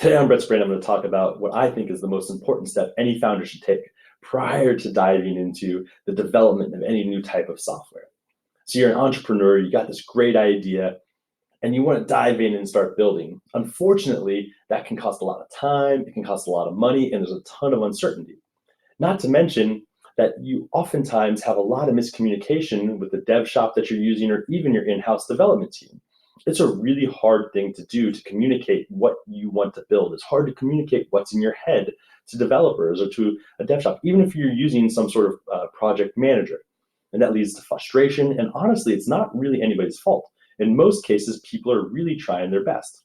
Today on Brett's Brain, I'm going to talk about what I think is the most important step any founder should take prior to diving into the development of any new type of software. So you're an entrepreneur, you got this great idea, and you want to dive in and start building. Unfortunately, that can cost a lot of time, it can cost a lot of money, and there's a ton of uncertainty. Not to mention that you oftentimes have a lot of miscommunication with the dev shop that you're using or even your in-house development team. It's a really hard thing to do to communicate what you want to build. It's hard to communicate what's in your head to developers or to a dev shop, even if you're using some sort of project manager. And that leads to frustration. And honestly, it's not really anybody's fault. In most cases, people are really trying their best.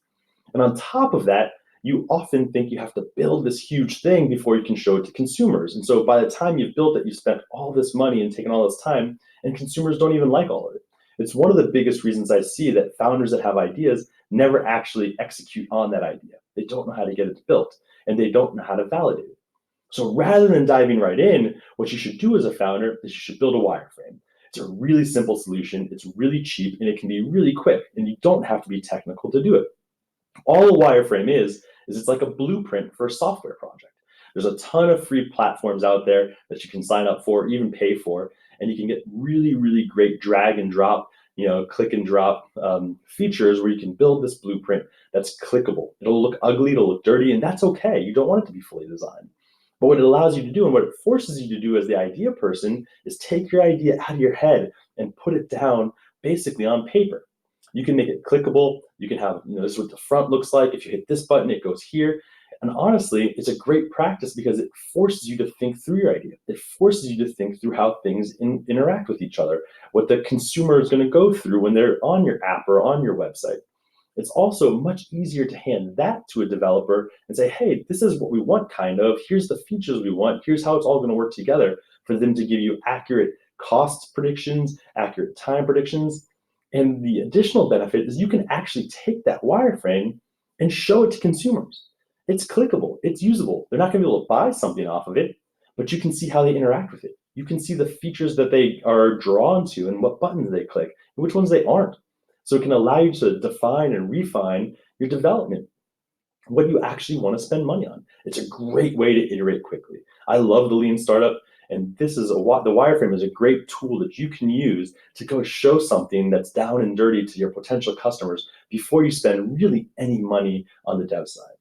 And on top of that, you often think you have to build this huge thing before you can show it to consumers. And so by the time you've built it, you've spent all this money and taken all this time, and consumers don't even like all of it. It's one of the biggest reasons I see that founders that have ideas never actually execute on that idea. They don't know how to get it built, and they don't know how to validate it. So rather than diving right in, what you should do as a founder is you should build a wireframe. It's a really simple solution, it's really cheap, and it can be really quick, and you don't have to be technical to do it. All a wireframe is it's like a blueprint for a software project. There's a ton of free platforms out there that you can sign up for, even pay for, and you can get really, really great drag and drop, click and drop features where you can build this blueprint that's clickable. It'll look ugly, it'll look dirty, and that's okay. You don't want it to be fully designed. But what it allows you to do and what it forces you to do as the idea person is take your idea out of your head and put it down basically on paper. You can make it clickable. You can have, this is what the front looks like. If you hit this button, it goes here. And honestly, it's a great practice because it forces you to think through your idea. It forces you to think through how things interact with each other, what the consumer is going to go through when they're on your app or on your website. It's also much easier to hand that to a developer and say, hey, this is what we want, kind of. Here's the features we want. Here's how it's all going to work together for them to give you accurate cost predictions, accurate time predictions. And the additional benefit is you can actually take that wireframe and show it to consumers. It's clickable, it's usable. They're not going to be able to buy something off of it, but you can see how they interact with it. You can see the features that they are drawn to and what buttons they click and which ones they aren't. So it can allow you to define and refine your development, what you actually want to spend money on. It's a great way to iterate quickly. I love the lean startup. And the wireframe is a great tool that you can use to go show something that's down and dirty to your potential customers before you spend really any money on the dev side.